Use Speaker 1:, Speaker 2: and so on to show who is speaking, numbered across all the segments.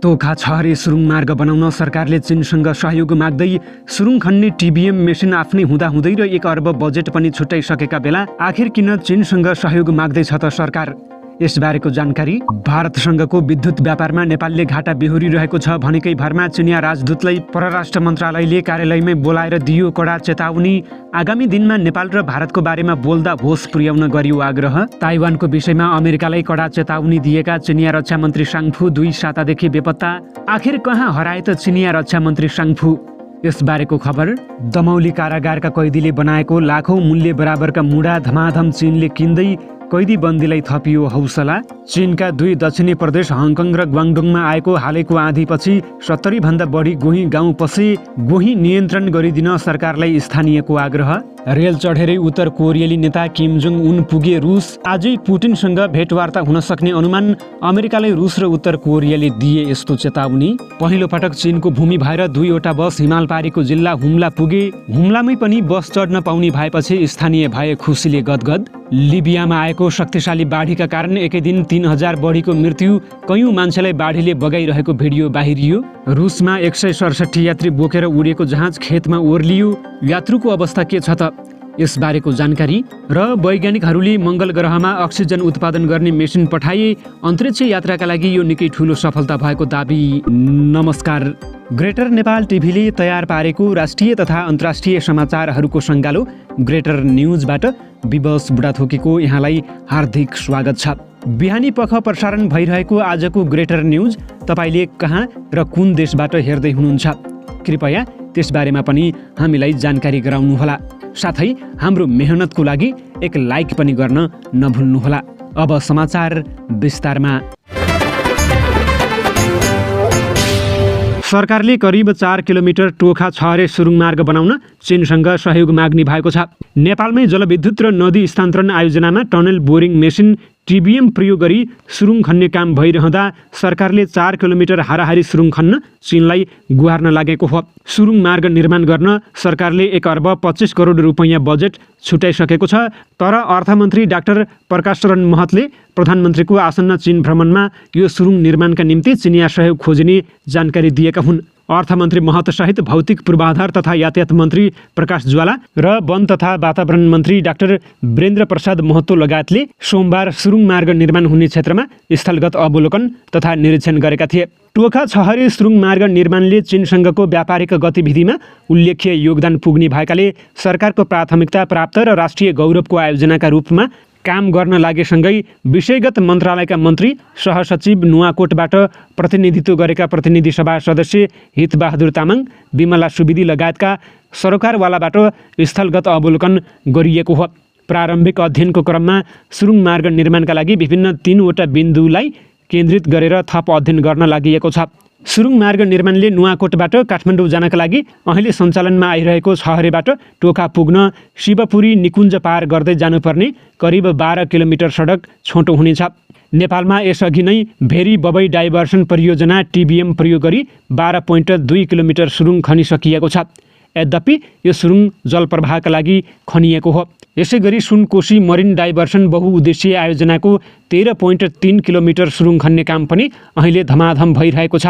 Speaker 1: तोखा छहरे सुरुङ मार्ग बनाउन सरकारले चीनसँग सहयोग माग्दै सुरुङ खन्ने टिबिएम मेसिन आफ्नै हुँदाहुँदै र 1 अर्ब बजेट पनि छुट्याइसकेका बेला आखिर किन चीनसँग सहयोग माग्दैछ त सरकार? यसबारेको जानकारी। भारतसँगको विद्युत व्यापारमा नेपालले घाटा बेहोरिरहेको छ भनेकै भरमा चिनिया राजदूतलाई परराष्ट्र मन्त्रालयले कार्यालयमै बोलाएर दियो कडा चेतावनी। आगामी दिनमा नेपाल र भारतको बारेमा बोल्दा होस पुर्याउन गरियो आग्रह। ताइवानको विषयमा अमेरिकालाई कडा चेतावनी दिएका चिनिया रक्षा मन्त्री साङफू 2 सातादेखि बेपत्ता। आखिर कहाँ हराए त चिनिया रक्षा मन्त्री साङफू? यसबारेको खबर। दमौली कारागारका कैदीले बनाएको लाखौं मूल्य बराबरका मुढा धमाधम चीनले किन्दै कैदी बन्दीलाई थपियो हौसला। चीनका 2 दक्षिणी प्रदेश हङकङ र ग्वाङडोङमा आएको हालैको आँधीपछि 70 भन्दा बढी गोही गाउँ पसे। गोही नियन्त्रण गरिदिन सरकारलाई स्थानीयको आग्रह। रेल चढेरै उत्तर कोरियाली नेता किम जोङ उन पुगे रुस। आजै पुटिनसँग भेटवार्ता हुन सक्ने अनुमान। अमेरिकालाई रुस र उत्तर कोरियाले दिए यस्तो चेतावनी। पहिलो पटक चीनको भूमि भएर 2 वटा बस हिमाल पारीको जिल्ला हुम्ला पुगे। हुम्लामै पनि बस चढ्न पाउने भएपछि स्थानीय भए खुसीले गदगद। लिबियामा आएको शक्तिशाली बाढीका कारण एकै दिन 3000 बढीको मृत्यु। कयौं मान्छेलाई बाढीले बगाइरहेको भिडियो बाहिरियो। रुसमा 167 यात्री बोकेर उडेको जहाज खेतमा ओर्लियो। यात्रुको अवस्था के छ त? यसबारेको जानकारी। र वैज्ञानिकहरूले मङ्गल ग्रहमा अक्सिजन उत्पादन गर्ने मेसिन पठाए। अन्तरिक्ष यात्राका लागि यो निकै ठूलो सफलता भएको दाबी। नमस्कार। ग्रेटर नेपाल टिभीले तयार पारेको राष्ट्रिय तथा अन्तर्राष्ट्रिय समाचारहरूको सङ्गालो ग्रेटर न्युजबाट विवश बुढाथोकीको यहाँलाई हार्दिक स्वागत छ। बिहानी पख प्रसारण भइरहेको आजको ग्रेटर न्युज तपाईँले कहाँ र कुन देशबाट हेर्दै हुनुहुन्छ? कृपया त्यसबारेमा पनि हामीलाई जानकारी गराउनुहोला। साथै हाम्रो मेहनतको लागि एक लाइक पनि गर्न नभुल्नुहोला। अब समाचार विस्तारमा। सरकारले करिब 4 किलोमिटर टोखा छहरे सुरुङ मार्ग बनाउन चीनसँग सहयोग माग्ने भएको छ। नेपालमै जलविद्युत र नदी स्थानान्तरण आयोजनामा टनल बोरिङ मेसिन टिबिएम प्रयोग गरी सुरुङ खन्ने काम भइरहँदा सरकारले 4 किलोमिटर हाराहारी सुरुङ खन्न चीनलाई गुहार्न लागेको हो। सुरुङ मार्ग निर्माण गर्न सरकारले 1 अर्ब 25 करोड रुपैयाँ बजेट छुट्याइसकेको छ। तर अर्थमन्त्री डाक्टर प्रकाश शरण महतले प्रधानमन्त्रीको आसन्न चीन भ्रमणमा यो सुरुङ निर्माणका निम्ति चिनिया सहयोग खोजिने जानकारी दिएका हुन्। अर्थमन्त्री महतसहित भौतिक पूर्वाधार तथा यातायात मन्त्री प्रकाश ज्वाला र वन तथा वातावरण मन्त्री डाक्टर वीरेन्द्र प्रसाद महतो लगायतले सोमबार सुरुङ मार्ग निर्माण हुने क्षेत्रमा स्थलगत अवलोकन तथा निरीक्षण गरेका थिए। टोखा छहरे सुरुङ मार्ग निर्माणले चीनसँगको व्यापारिक गतिविधिमा उल्लेख्य योगदान पुग्ने भएकाले सरकारको प्राथमिकता प्राप्त र राष्ट्रिय गौरवको आयोजनाका रूपमा काम गर्न लागेसँगै विषयगत मन्त्रालयका मन्त्री सहसचिव नुवाकोटबाट प्रतिनिधित्व गरेका प्रतिनिधि सभा सदस्य हितबहादुर तामाङ, विमला सुवेदी लगायतका सरोकारवालाबाट स्थलगत अवलोकन गरिएको हो। प्रारम्भिक अध्ययनको क्रममा सुरुङ मार्ग निर्माणका लागि विभिन्न 3 वटा बिन्दुलाई केन्द्रित गरेर थप अध्ययन गर्न लागि छ। सुरुङ मार्ग निर्माणले नुवाकोटबाट काठमाडौँ जानका लागि अहिले सञ्चालनमा आइरहेको छहरेबाट टोखा पुग्न शिवपुरी निकुञ्ज पार गर्दै जानुपर्ने करिब 12 किलोमिटर सडक छोटो हुनेछ। नेपालमा यसअघि नै भेरी बबई डाइभर्सन परियोजना टिबिएम प्रयोग गरी 12.2 किलोमिटर सुरुङ खनिसकिएको छ। यद्यपि यो सुरुङ जलप्रवाहका लागि खनिएको हो। यसै गरी सुनकोशी मरिन डाइभर्सन बहुउद्देश्यीय आयोजनाको 13.3 किलोमिटर सुरुङ खन्ने काम पनि अहिले धमाधम भइरहेको छ।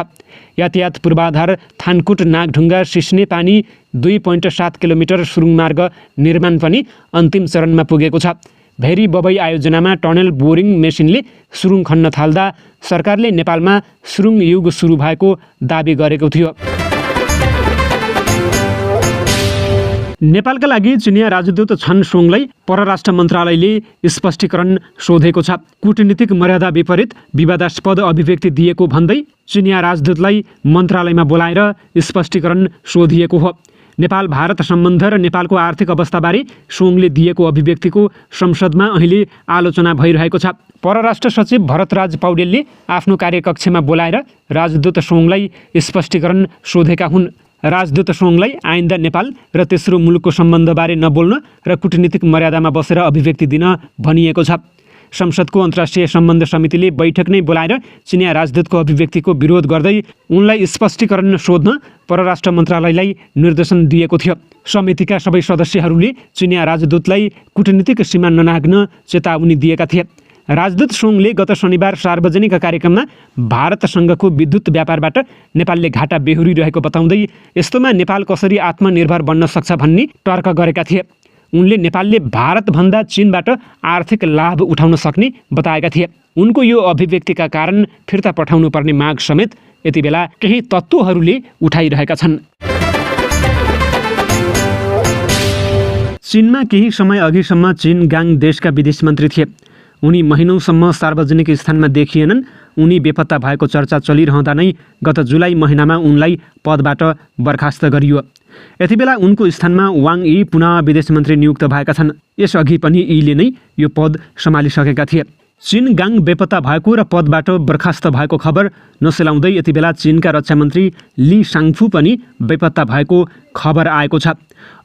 Speaker 1: यातायात पूर्वाधार थानकोट नागढुङ्गा सिस्ने पानी 2.7 किलोमिटर सुरुङ मार्ग निर्माण पनि अन्तिम चरणमा पुगेको छ। भेरी बबई आयोजनामा टनल बोरिङ मेसिनले सुरुङ खन्न थाल्दा सरकारले नेपालमा सुरुङ युग सुरु भएको दाबी गरेको थियो। नेपालका लागि चिनिया राजदूत छन सोङलाई परराष्ट्र मन्त्रालयले स्पष्टीकरण सोधेको छ। कूटनीतिक मर्यादा विपरीत विवादास्पद अभिव्यक्ति दिएको भन्दै चिनिया राजदूतलाई मन्त्रालयमा बोलाएर स्पष्टीकरण सोधिएको हो। नेपाल भारत सम्बन्ध र नेपालको आर्थिक अवस्थाबारे सोङले दिएको अभिव्यक्तिको संसदमा अहिले आलोचना भइरहेको छ। परराष्ट्र सचिव भरतराज पौडेलले आफ्नो कार्यकक्षमा बोलाएर राजदूत सोङलाई स्पष्टीकरण सोधेका हुन्। राजदूत सोङलाई आइन्दा नेपाल र तेस्रो मुलुकको सम्बन्धबारे नबोल्न र कूटनीतिक मर्यादामा बसेर अभिव्यक्ति दिन भनिएको छ। संसदको अन्तर्राष्ट्रिय सम्बन्ध समितिले बैठक नै बोलाएर चिनिया राजदूतको अभिव्यक्तिको विरोध गर्दै उनलाई स्पष्टीकरण सोध्न परराष्ट्र मन्त्रालयलाई निर्देशन दिएको थियो। समितिका सबै सदस्यहरूले चिनिया राजदूतलाई कूटनीतिक सीमा ननाग्न चेतावनी दिएका थिए। राजदूत सोङले गत शनिबार सार्वजनिक कार्यक्रममा भारतसँगको विद्युत व्यापारबाट नेपालले घाटा बेहोरिरहेको बताउँदै यस्तोमा नेपाल कसरी आत्मनिर्भर बन्न सक्छ भन्ने तर्क गरेका थिए। उनले नेपालले भारतभन्दा चीनबाट आर्थिक लाभ उठाउन सक्ने बताएका थिए। उनको यो अभिव्यक्तिका कारण फिर्ता पठाउनु पर्ने माग समेत यति बेला केही तत्त्वहरूले उठाइरहेका छन्। चीनमा केही समय अघिसम्म चीन गाङ देशका विदेश मन्त्री थिए। उनी महिनौसम्म सार्वजनिक स्थानमा देखिएनन्। उनी बेपत्ता भएको चर्चा चलिरहँदा नै गत जुलाई महिनामा उनलाई पदबाट बर्खास्त गरियो। यति बेला उनको स्थानमा वाङ यी पुनः विदेश मन्त्री नियुक्त भएका छन्। यसअघि पनि यीले नै यो पद सम्हालिसकेका थिए। चीन गाङ बेपत्ता भएको र पदबाट बर्खास्त भएको खबर नसेलाउँदै यति बेला चीनका रक्षा मन्त्री ली साङफू पनि बेपत्ता भएको खबर आएको छ।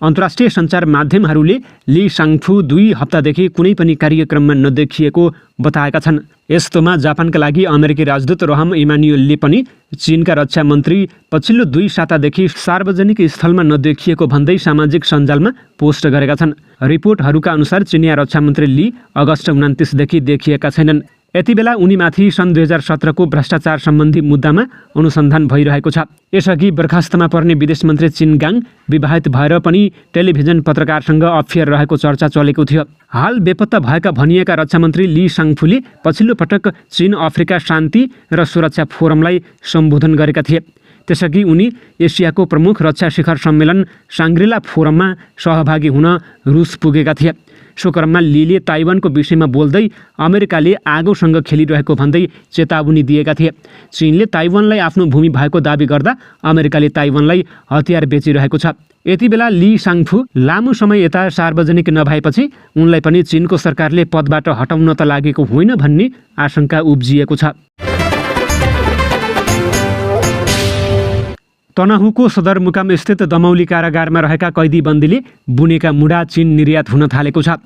Speaker 1: अन्तर्राष्ट्रिय सञ्चार माध्यमहरूले ली साङफू 2 हप्तादेखि कुनै पनि कार्यक्रममा नदेखिएको बताएका छन्। यस्तोमा जापानका लागि अमेरिकी राजदूत रहम इमानुएलले पनि चीनका रक्षा मन्त्री पछिल्लो 2 सातादेखि सार्वजनिक स्थलमा नदेखिएको भन्दै सामाजिक सञ्जालमा पोस्ट गरेका छन्। रिपोर्टहरूका अनुसार चिनिया रक्षा मन्त्री ली अगस्त 29 देखि देखिएका छैनन्। यति बेला उनीमाथि सन् 2017 को भ्रष्टाचार सम्बन्धी मुद्दामा अनुसन्धान भइरहेको छ। यसअघि बर्खास्तमा पर्ने विदेश मन्त्री चीन गाङ विवाहित भएर पनि टेलिभिजन पत्रकारसँग अफेयर रहेको चर्चा चलेको थियो। हाल बेपत्ता भएका भनिएका रक्षा मन्त्री ली साङफूले पछिल्लो पटक चीन अफ्रिका शान्ति र सुरक्षा फोरमलाई सम्बोधन गरेका थिए। त्यसअघि उनी एसियाको प्रमुख रक्षा शिखर सम्मेलन साङ्ग्रिला फोरममा सहभागी हुन रुस पुगेका थिए। सो क्रममा लीले ताइवानको विषयमा बोल्दै अमेरिकाले आगोसँग खेलिरहेको भन्दै चेतावनी दिएका थिए। चीनले ताइवानलाई आफ्नो भूमि भएको दाबी गर्दा अमेरिकाले ताइवानलाई हतियार बेचिरहेको छ। यति बेला ली साङफू लामो समय यता सार्वजनिक नभएपछि उनलाई पनि चीनको सरकारले पदबाट हटाउन त लागेको होइन भन्ने आशंका उब्जिएको छ। तनहुँको सदरमुकाम स्थित दमौली कारागारमा रहेका कैदीबन्दीले बुनेका मुढा चीन निर्यात हुन थालेको छ।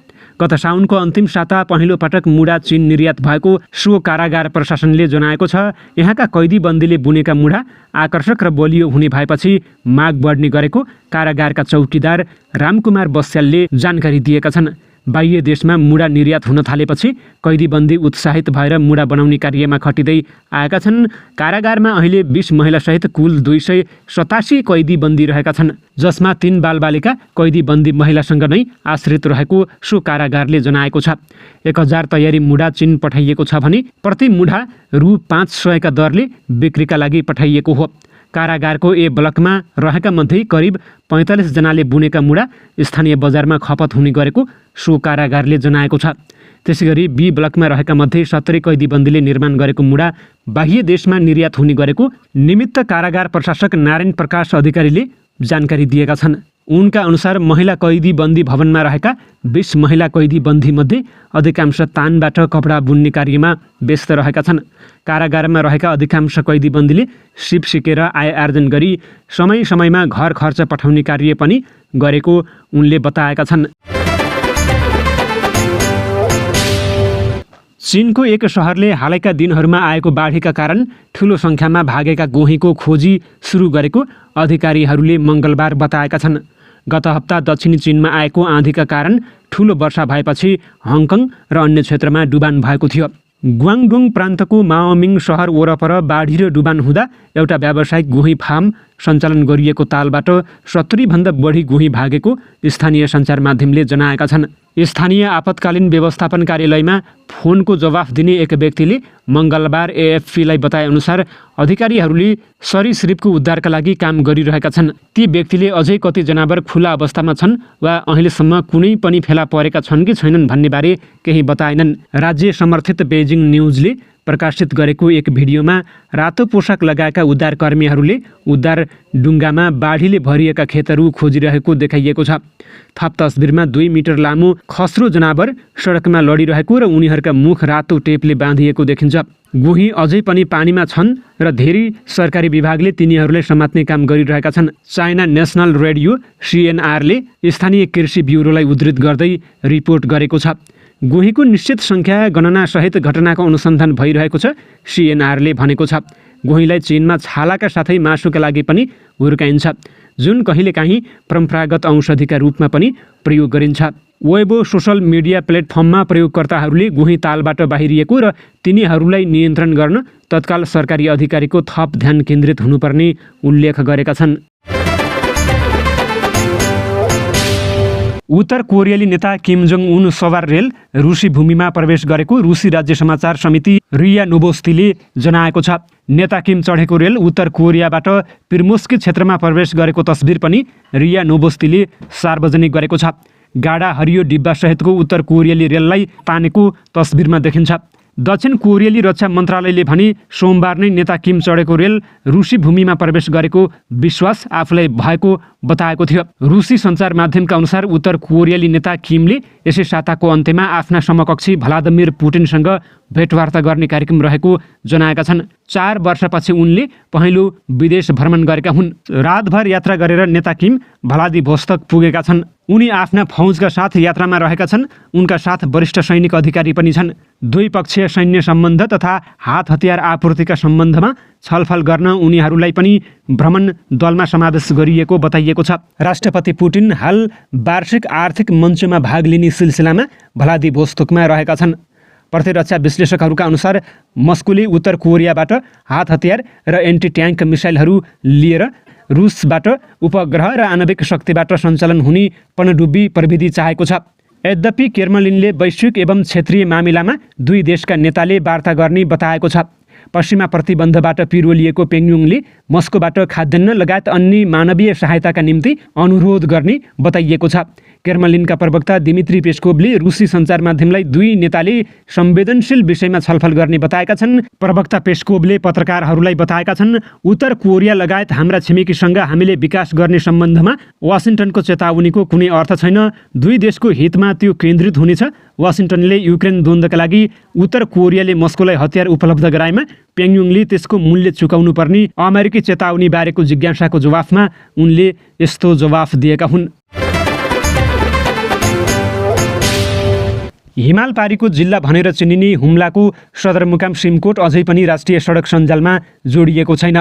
Speaker 1: गत साउनको अन्तिम साता पहिलो पटक मुढा चीन निर्यात भएको सो कारागार प्रशासनले जनाएको छ। यहाँका कैदीबन्दीले बुनेका मुढा आकर्षक र बलियो हुने भएपछि माग बढ्ने गरेको कारागारका चौकीदार रामकुमार बस्यालले जानकारी दिएका छन्। बाह्य देशमा मुढा निर्यात हुन थालेपछि कैदीबन्दी उत्साहित भएर मुढा बनाउने कार्यमा खटिँदै आएका छन्। कारागारमा अहिले 20 महिलासहित कुल 287 कैदीबन्दी रहेका छन्, जसमा 3 बालबालिका कैदीबन्दी महिलासँग नै आश्रित रहेको सो कारागारले जनाएको छ। 1000 तयारी मुढा चीन पठाइएको छ भने प्रति मुढा रु 500 का दरले बिक्रीका लागि पठाइएको हो। कारागारको ए ब्लकमा रहेका मध्ये करिब 45 जनाले बुनेका मुढा स्थानीय बजारमा खपत हुने गरेको सो कारागारले जनाएको छ। त्यसैगरी बी ब्लकमा रहेका मध्ये 70 कैदीबन्दीले निर्माण गरेको मुढा बाह्य देशमा निर्यात हुने गरेको निमित्त कारागार प्रशासक नारायण प्रकाश अधिकारीले जानकारी दिएका छन्। उनका अनुसार महिला कैदीबन्दी भवनमा रहेका 20 महिला कैदीबन्दीमध्ये अधिकांश तानबाट कपडा बुन्ने कार्यमा व्यस्त रहेका छन्। कारागारमा रहेका अधिकांश कैदीबन्दीले सिप सिकेर आय आर्जन गरी समय समयमा घर खर्च पठाउने कार्य पनि गरेको उनले बताएका छन्। चीनको एक शहरले हालैका दिनहरूमा आएको बाढीका कारण ठूलो सङ्ख्यामा भागेका गोहीको खोजी सुरु गरेको अधिकारीहरूले मङ्गलबार बताएका छन्। गत हप्ता दक्षिणी चीनमा आएको आँधीका कारण ठूलो वर्षा भएपछि हङकङ र अन्य क्षेत्रमा डुबान भएको थियो। ग्वाङडोङ प्रान्तको माओमिङ सहर वरपर बाढी र डुबान हुँदा एउटा व्यावसायिक गोही फार्म सञ्चालन गरिएको तालबाट 70 भन्दा बढी गोही भागेको स्थानीय सञ्चार माध्यमले जनाएका छन्। स्थानीय आपतकालीन व्यवस्थापन कार्यालयमा फोनको जवाफ दिने एक व्यक्तिले मङ्गलबार एएफपीलाई बताएअनुसार अधिकारीहरूले सरीसृपको उद्धारका लागि काम गरिरहेका छन्। ती व्यक्तिले अझै कति जनावर खुला अवस्थामा छन् वा अहिलेसम्म कुनै पनि फेला परेका छन् कि छैनन् भन्ने बारे केही बताएनन्। राज्य समर्थित बेजिङ न्युजले प्रकाशित गरेको एक भिडियोमा रातो पोसाक लगाएका उद्धारकर्मीहरूले उद्धार डुङ्गामा बाढीले भरिएका खेतहरू खोजिरहेको देखाइएको छ। थप तस्बिरमा 2 मिटर लामो खस्रो जनावर सडकमा लडिरहेको र उनीहरूका मुख रातो टेपले बाँधिएको देखिन्छ। गोही अझै पनि पानीमा छन् र धेरै सरकारी विभागले तिनीहरूलाई समात्ने काम गरिरहेका छन्। चाइना नेसनल रेडियो CNRले स्थानीय कृषि ब्युरोलाई उद्धृत गर्दै रिपोर्ट गरेको छ। गोहीको निश्चित सङ्ख्या गणनासहित घटनाको अनुसन्धान भइरहेको छ, CNRले भनेको छ। गोहीलाई चीनमा छालाका साथै मासुका लागि पनि हुर्काइन्छ, जुन कहिलेकाहीँ परम्परागत औषधिका रूपमा पनि प्रयोग गरिन्छ। वेबो सोसल मिडिया प्लेटफर्ममा प्रयोगकर्ताहरूले गोही तालबाट बाहिरिएको र तिनीहरूलाई नियन्त्रण गर्न तत्काल सरकारी अधिकारीको थप ध्यान केन्द्रित हुनुपर्ने उल्लेख गरेका छन्। उत्तर कोरियाली नेता किम जोङ उन सवार रेल रुसी भूमिमा प्रवेश गरेको रुसी राज्य समाचार समिति रिया नोभोस्तीले जनाएको छ। नेता किम चढेको रेल उत्तर कोरियाबाट पिर्मोस्की क्षेत्रमा प्रवेश गरेको तस्बिर पनि रिया नोभोस्तीले सार्वजनिक गरेको छ। गाडा हरियो डिब्बासहितको उत्तर कोरियाली रेललाई तानेको तस्बिरमा देखिन्छ। दक्षिण कोरियाली रक्षा मन्त्रालयले भने सोमबार नै नेता किम चढेको रेल रुसी भूमिमा प्रवेश गरेको विश्वास आफूलाई भएको बताएको थियो। रुसी सञ्चार माध्यमका अनुसार उत्तर कोरियाली नेता किमले यसै साताको अन्त्यमा आफ्ना समकक्षी भ्लादिमिर पुटिनसँग भेटवार्ता गर्ने कार्यक्रम रहेको जनाएका छन्। 4 वर्षपछि उनले पहिलो विदेश भ्रमण गरेका हुन्। रातभर यात्रा गरेर नेता किम भ्लादिभोस्तक पुगेका छन्। उनी आफ्ना फौजका साथ यात्रामा रहेका छन्। उनका साथ वरिष्ठ सैनिक अधिकारी पनि छन्। द्विपक्षीय सैन्य सम्बन्ध तथा हात हतियार आपूर्तिका सम्बन्धमा छलफल गर्न उनीहरूलाई पनि भ्रमण दलमा समावेश गरिएको बताइएको छ। राष्ट्रपति पुटिन हाल वार्षिक आर्थिक मञ्चमा भाग लिने सिलसिलामा भ्लादिभोस्तोकमा रहेका छन्। प्रतिरक्षा विश्लेषकहरूका अनुसार मस्कोले उत्तर कोरियाबाट हात हतियार र एन्टी ट्याङ्क मिसाइलहरू लिएर रुसबाट उपग्रह र आणविक शक्तिबाट सञ्चालन हुने पनडुब्बी प्रविधि चाहेको छ। यद्यपि क्रेमलिनले वैश्विक एवं क्षेत्रीय मामिलामा दुई देशका नेताले वार्ता गर्ने बताएको छ। पश्चिमा प्रतिबन्धबाट पिरोलिएको पेङयुङले मस्कोबाट खाद्यान्न लगायत अन्य मानवीय सहायताका निम्ति अनुरोध गर्ने बताइएको छ। क्रेमलिनका प्रवक्ता दिमित्री पेस्कोभले रुसी सञ्चार माध्यमलाई दुई नेताले संवेदनशील विषयमा छलफल गर्ने बताएका छन्। प्रवक्ता पेस्कोभले पत्रकारहरूलाई बताएका छन्, उत्तर कोरिया लगायत हाम्रा छिमेकीसँग हामीले विकास गर्ने सम्बन्धमा वासिङ्टनको चेतावनीको कुनै अर्थ छैन। दुई देशको हितमा त्यो केन्द्रित हुनेछ। वासिङ्टनले युक्रेन द्वन्द्वका लागि उत्तर कोरियाले मस्कोलाई हतियार उपलब्ध गराएमा पेङयुङले त्यसको मूल्य चुकाउनु पर्ने अमेरिकी चेतावनी बारेको जिज्ञासाको जवाफमा उनले यस्तो जवाफ दिएका हुन्। हिमालपारीको जिल्ला भनेर चिनिने हुम्लाको सदरमुकाम सिमकोट अझै पनि राष्ट्रिय सडक सञ्जालमा जोडिएको छैन।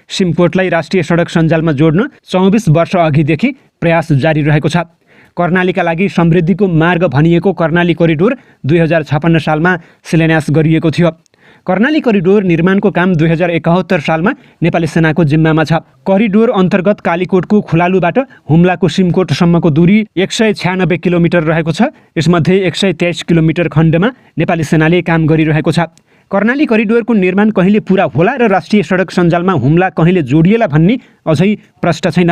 Speaker 1: सिमकोटलाई राष्ट्रिय सडक सञ्जालमा जोड्न 24 वर्ष अघिदेखि प्रयास जारी रहेको छ। कर्णालीका लागि समृद्धिको मार्ग भनिएको कर्णाली करिडोर 2056 सालमा शिलान्यास गरिएको थियो। कर्णाली करिडोर निर्माणको काम 2071 सालमा नेपाली सेनाको जिम्मामा छ। करिडोर अन्तर्गत कालीकोटको खुलालुबाट हुम्लाको सिमकोटसम्मको दूरी 196 किलोमिटर रहेको छ। यसमध्ये 123 किलोमिटर खण्डमा नेपाली सेनाले काम गरिरहेको छ। कर्णाली करिडोरको निर्माण कहिले पुरा होला र राष्ट्रिय सडक सञ्जालमा हुम्ला कहिले जोडिएला भन्ने अझै प्रष्ट छैन।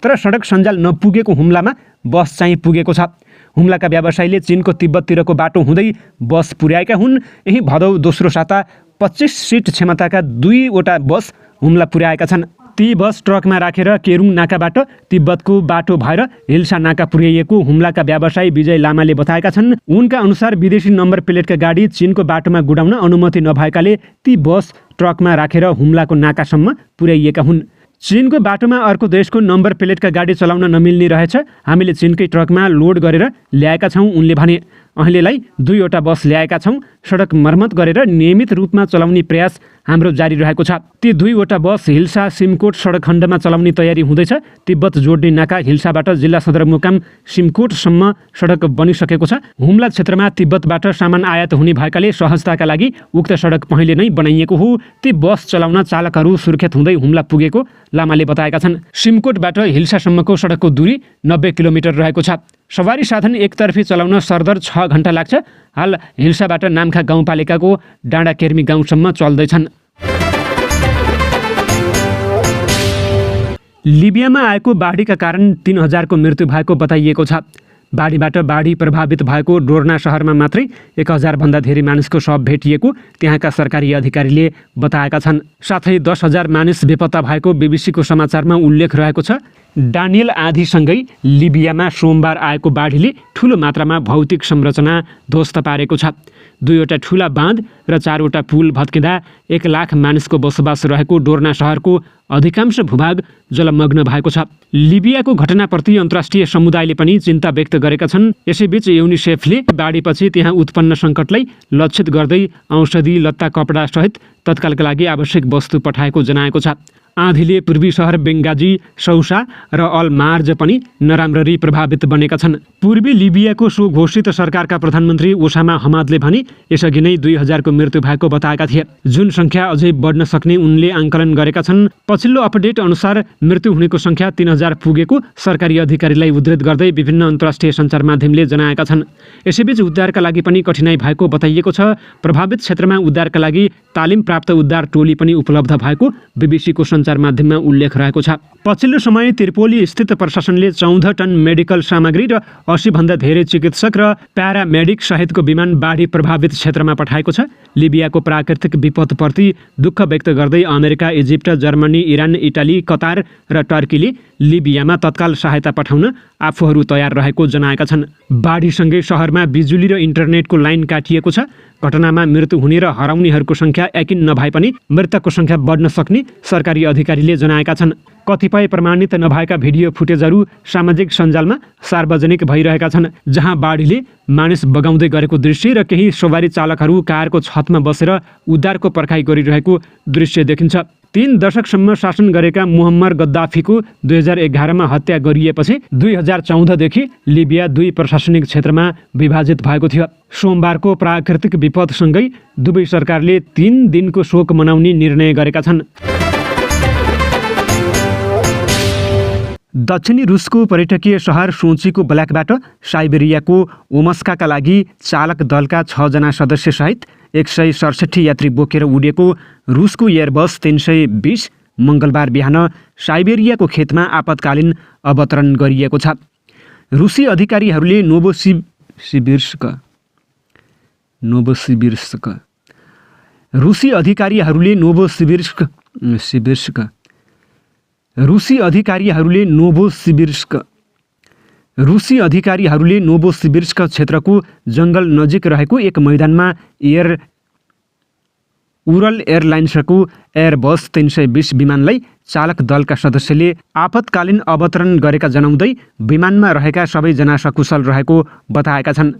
Speaker 1: तर सडक सञ्जाल नपुगेको हुम्लामा बस चाहिँ पुगेको छ। हुम्लाका व्यवसायीले चीनको तिब्बततिरको बाटो हुँदै बस पुर्याएका हुन्। यही भदौ दोस्रो साता 25 सिट क्षमताका 2वटा बस हुम्ला पुर्याएका छन्। ती बस ट्रकमा राखेर केरुङ नाकाबाट तिब्बतको बाटो भएर हिल्सा नाका पुर्याइएको हुम्लाका व्यवसायी विजय लामाले बताएका छन्। उनका अनुसार विदेशी नम्बर प्लेटका गाडी चीनको बाटोमा गुडाउन अनुमति नभएकाले ती बस ट्रकमा राखेर हुम्लाको नाकासम्म पुर्याइएका हुन्। चीनको बाटोमा अर्को देशको नम्बर प्लेटका गाडी चलाउन नमिल्ने रहेछ। हामीले चीनकै ट्रकमा लोड गरेर ल्याएका छौँ, उनले भने। अहिलेलाई 2वटा बस ल्याएका छौँ। सडक मर्मत गरेर नियमित रूपमा चलाउने प्रयास हाम्रो जारी रहेको छ। ती 2वटा बस हिल्सा सिमकोट सडक खण्डमा चलाउने तयारी हुँदैछ। तिब्बत जोड्ने नाका हिल्साबाट जिल्ला सदरमुकाम सिमकोटसम्म सडक बनिसकेको छ। हुम्ला क्षेत्रमा तिब्बतबाट सामान आयात हुने भएकाले सहजताका लागि उक्त सडक पहिले नै बनाइएको हो। ती बस चलाउन चालकहरू सुर्खेत हुँदै हुम्ला पुगेको लामाले बताएका छन्। सिमकोटबाट हिल्सासम्मको सडकको दूरी 90 किलोमिटर रहेको छ। सवारी साधन एकतर्फी चलाउन सरदर 6 घण्टा लाग्छ। हाल हिल्साबाट नाम्खा गाउँपालिकाको डाँडाकेर्मी गाउँसम्म चल्दैछन्। लिबियामा आएको बाढीका कारण 3000को मृत्यु भएको बताइएको छ। बाढीबाट बाढी प्रभावित भएको डोर्ना सहरमा मात्रै 1000 भन्दा धेरै मानिसको शव भेटिएको त्यहाँका सरकारी अधिकारीले बताएका छन्। साथै 10,000 मानिस बेपत्ता भएको बीबीसीको समाचारमा उल्लेख रहेको छ। डानियल आँधीसँगै लिबियामा सोमबार आएको बाढीले ठूलो मात्रामा भौतिक संरचना ध्वस्त पारेको छ। 2वटा ठुला बाँध र 4वटा पुल भत्किँदा 1 लाख मानिसको बसोबास रहेको डोर्ना शहरको अधिकांश भूभाग जलमग्न भएको छ। लिबियाको घटनाप्रति अन्तर्राष्ट्रिय समुदायले पनि चिन्ता व्यक्त गरेका छन्। यसैबीच युनिसेफले बाढीपछि त्यहाँ उत्पन्न सङ्कटलाई लक्षित गर्दै औषधि, लत्ता, कपडा सहित तत्कालका लागि आवश्यक वस्तु पठाएको जनाएको छ। आँधीले पूर्वी शहर बेङ्गाजी, सौसा र अल मार्ज पनि नराम्ररी प्रभावित बनेका छन्। पूर्वी लिबियाको स्वघोषित सरकारका प्रधानमन्त्री ओसामा हमादले भने यसअघि नै 2000 को मृत्यु भएको बताएका थिए, जुन सङ्ख्या अझै बढ्न सक्ने उनले आङ्कलन गरेका छन्। पछिल्लो अपडेट अनुसार मृत्यु हुनेको सङ्ख्या 3000 पुगेको सरकारी अधिकारीलाई उद्धृत गर्दै विभिन्न अन्तर्राष्ट्रिय सञ्चार माध्यमले जनाएका छन्। यसैबीच उद्धारका लागि पनि कठिनाई भएको बताइएको छ। प्रभावित क्षेत्रमा उद्धारका लागि तालिम प्राप्त उद्धार टोली पनि उपलब्ध भएको बीबीसीको सञ्चार माध्यममा उल्लेख रहेको छ। पछिल्लो समय त्रिपोली स्थित प्रशासनले 14 टन मेडिकल सामग्री र 80 भन्दा धेरै चिकित्सक र प्यारामेडिक सहितको विमान बाढी प्रभावित क्षेत्रमा पठाएको छ। लिबियाको प्राकृतिक विपदप्रति दुःख व्यक्त गर्दै America, Egypt, Germany, Iran, Italy, Qatar र टर्कीले लिबियामा तत्काल सहायता पठाउन आफूहरू तयार रहेको जनाएका छन्। बाढीसँगै शहरमा बिजुली र इन्टरनेटको लाइन काटिएको छ। घटनामा मृत्यु हुने र हराउनेहरूको सङ्ख्या यकिन नभए पनि मृतकको सङ्ख्या बढ्न सक्ने सरकारी अधिकारीले जनाएका छन्। कतिपय प्रमाणित नभएका भिडियो फुटेजहरू सामाजिक सञ्जालमा सार्वजनिक भइरहेका छन्, जहाँ बाढीले मानिस बगाउँदै गरेको दृश्य र केही सवारी चालकहरू कारको छतमा बसेर उद्धारको पर्खाइ गरिरहेको दृश्य देखिन्छ। 3 दशकसम्म शासन गरेका मुहम्मर गद्दाफीको 2011 मा हत्या गरिएपछि 2014 लिबिया 2 प्रशासनिक क्षेत्रमा विभाजित भएको थियो। सोमबारको प्राकृतिक विपदसँगै दुवै सरकारले 3 दिनको शोक मनाउने निर्णय गरेका छन्। दक्षिणी रुसको पर्यटकीय शहर सोचीको ब्ल्याकबाट साइबेरियाको ओमस्काका लागि चालक दलका 6 जना सदस्यसहित 167 यात्री बोकेर उडेको रुसको एयरबस 320 मङ्गलबार बिहान साइबेरियाको खेतमा आपतकालीन अवतरण गरिएको छ। रुसी अधिकारीहरूले नोभोसिबिर्स्क क्षेत्रको जङ्गल नजिक रहेको एक मैदानमा उरल एयरलाइन्सको एयरबस 320 विमानलाई चालक दलका सदस्यले आपतकालीन अवतरण गरेका जनाउँदै विमानमा रहेका सबैजना सकुशल रहेको बताएका छन्।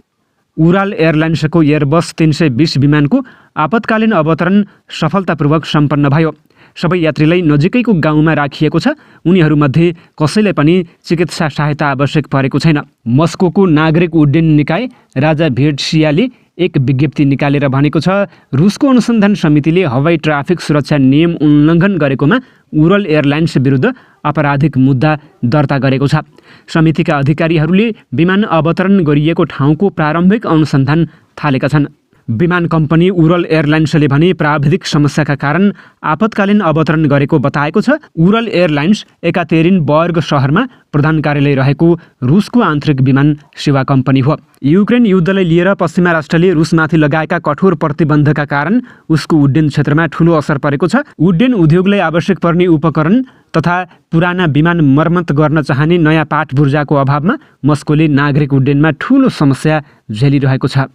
Speaker 1: उराल एयरलाइन्सको एयरबस 320 विमानको आपतकालीन अवतरण सफलतापूर्वक सम्पन्न भयो। सबै यात्रीलाई नजिकैको गाउँमा राखिएको छ। उनीहरूमध्ये कसैलाई पनि चिकित्सा सहायता आवश्यक परेको छैन। मस्कोको नागरिक उड्डयन निकाय राजा भेडसियाले एक विज्ञप्ति निकालेर भनेको छ, रुसको अनुसन्धान समितिले हवाई ट्राफिक सुरक्षा नियम उल्लङ्घन गरेकोमा उरल एयरलाइन्स विरुद्ध आपराधिक मुद्दा दर्ता गरेको छ। समितिका अधिकारीहरूले विमान अवतरण गरिएको ठाउँको प्रारम्भिक अनुसन्धान थालेका छन्। विमान कम्पनी उरल एयरलाइन्सले भने प्राविधिक समस्याका कारण आपतकालीन अवतरण गरेको बताएको छ। उरल एयरलाइन्स एकातेरिनबर्ग शहरमा प्रधान कार्यालय रहेको रुसको आन्तरिक विमान सेवा कम्पनी हो। युक्रेन युद्धलाई लिएर पश्चिमा राष्ट्रले रुसमाथि लगाएका कठोर प्रतिबन्धका कारण उसको उड्डयन क्षेत्रमा ठूलो असर परेको छ। उड्डयन उद्योगलाई आवश्यक पर्ने उपकरण तथा पुराना विमान मर्मत गर्न चाहने नयाँ पाटबुर्जाको अभावमा मस्कोले नागरिक उड्डयनमा ठूलो समस्या झेलिरहेको छ।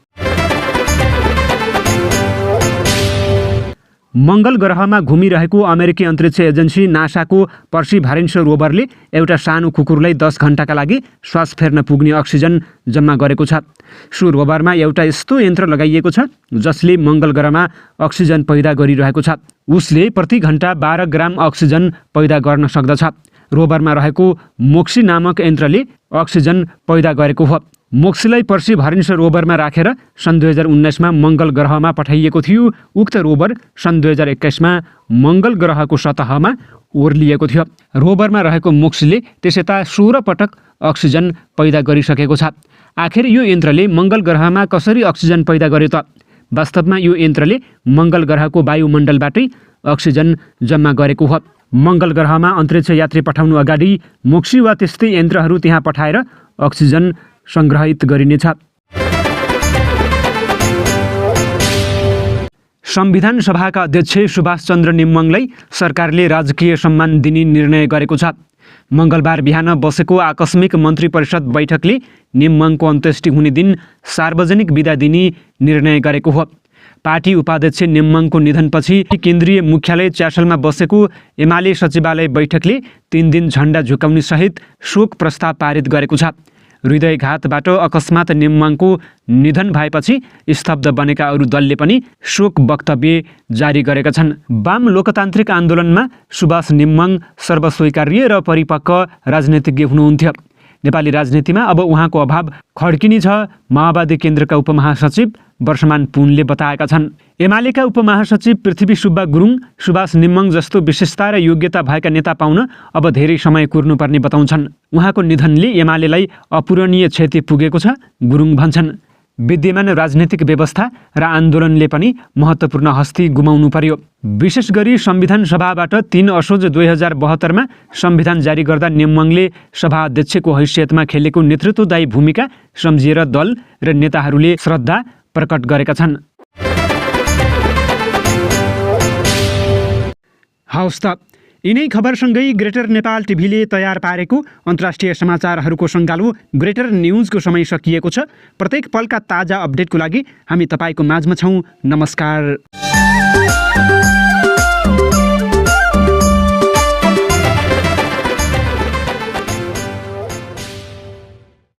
Speaker 1: मङ्गल ग्रहमा घुमिरहेको अमेरिकी अन्तरिक्ष एजेन्सी नासाको पर्सिभ्यारेन्स रोभरले एउटा सानो कुकुरलाई 10 घण्टाका लागि श्वास फेर्न पुग्ने अक्सिजन जम्मा गरेको छ। सो रोभरमा एउटा यस्तो यन्त्र लगाइएको छ जसले मङ्गल ग्रहमा अक्सिजन पैदा गरिरहेको छ। उसले प्रति घण्टा 12 ग्राम अक्सिजन पैदा गर्न सक्दछ। रोभरमा रहेको मोक्सी नामक यन्त्रले अक्सिजन पैदा गरेको हो। मोक्सीलाई पर्सिभ्यारेन्स रोभरमा राखेर सन् 2019 मा मङ्गल ग्रहमा पठाइएको थियो। उक्त रोभर सन् 2021 मा मङ्गल ग्रहको सतहमा ओर्लिएको थियो। रोभरमा रहेको मोक्सीले त्यसयता 16 पटक अक्सिजन पैदा गरिसकेको छ। आखिर यो यन्त्रले मङ्गल ग्रहमा कसरी अक्सिजन पैदा गर्यो त? वास्तवमा यो यन्त्रले मङ्गल ग्रहको वायुमण्डलबाटै अक्सिजन जम्मा गरेको हो। मङ्गल ग्रहमा अन्तरिक्ष यात्री पठाउनु अगाडि मोक्सी वा त्यस्तै यन्त्रहरू त्यहाँ पठाएर अक्सिजन सङ्ग्रहित गरिनेछ। संविधान सभाका अध्यक्ष सुभाष चन्द्र नेम्मङलाई सरकारले राजकीय सम्मान दिने निर्णय गरेको छ। मङ्गलबार बिहान बसेको आकस्मिक मन्त्री परिषद बैठकले नेम्मङको अन्त्येष्टि हुने दिन सार्वजनिक बिदा दिने निर्णय गरेको हो। पार्टी उपाध्यक्ष नेम्मङको निधनपछि केन्द्रीय मुख्यालय च्यासलमा बसेको एमाले सचिवालय बैठकले 3 दिन झण्डा झुकाउने सहित शोक प्रस्ताव पारित गरेको छ। हृदयघातबाट अकस्मात नेम्मङको निधन भएपछि स्तब्ध बनेका अरू दलले पनि शोक वक्तव्य जारी गरेका छन्। वाम लोकतान्त्रिक आन्दोलनमा सुभाष नेम्मङ सर्वस्वीकार्य र परिपक्व राजनीतिज्ञ हुनुहुन्थ्यो। नेपाली राजनीतिमा अब उहाँको अभाव खड्किने छ, माओवादी केन्द्रका उपमहासचिव वर्षमान पुनले बताएका छन्। एमालेका उपमहासचिव पृथ्वी सुब्बा गुरुङ सुभाष नेम्मङ जस्तो विशेषता र योग्यता भएका नेता पाउन अब धेरै समय कुर्नुपर्ने बताउँछन्। उहाँको निधनले एमालेलाई अपूरणीय क्षति पुगेको छ, गुरुङ भन्छन्। विद्यमान राजनीतिक व्यवस्था र आन्दोलनले पनि महत्त्वपूर्ण हस्ती गुमाउनु पर्यो। विशेष गरी संविधान सभाबाट 3 असोज 2072 संविधान जारी गर्दा नेम्मङले सभा अध्यक्षको हैसियतमा खेलेको नेतृत्वदायी भूमिका सम्झिएर दल र नेताहरूले श्रद्धा प्रकट गरेका छन्। हवस् त, यिनै खबरसँगै ग्रेटर नेपाल टिभीले तयार पारेको अन्तर्राष्ट्रिय समाचारहरूको सङ्गालो ग्रेटर न्युजको समय सकिएको छ। प्रत्येक पलका ताजा अपडेटको लागि हामी तपाईँको माझमा छौँ। नमस्कार।